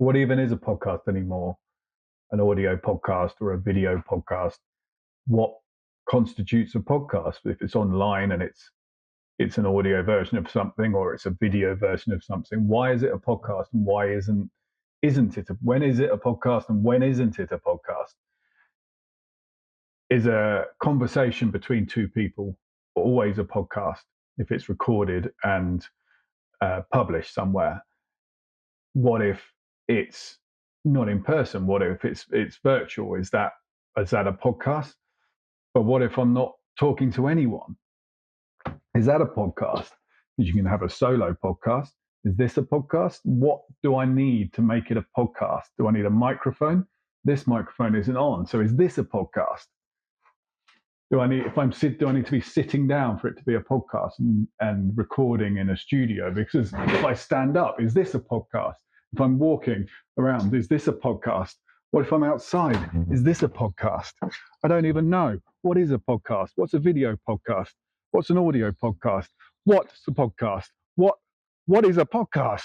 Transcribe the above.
what even is a podcast anymore? An audio podcast or a video podcast? What constitutes a podcast? If it's online and it's an audio version of something or it's a video version of something, why is it a podcast and why isn't it when is it a podcast and when isn't it a podcast? Is a conversation between two people always a podcast if it's recorded and published somewhere? What if it's not in person? What if it's virtual? Is that a podcast? But what if I'm not talking to anyone? Is that a podcast? You can have a solo podcast. Is this a podcast? What do I need to make it a podcast? Do I need a microphone? This microphone isn't on. So is this a podcast? Do I need to be sitting down for it to be a podcast and recording in a studio? Because if I stand up, is this a podcast? If I'm walking around, is this a podcast? What if I'm outside? Is this a podcast? I don't even know. What is a podcast? What's a video podcast? What's an audio podcast? What's a podcast? What is a podcast?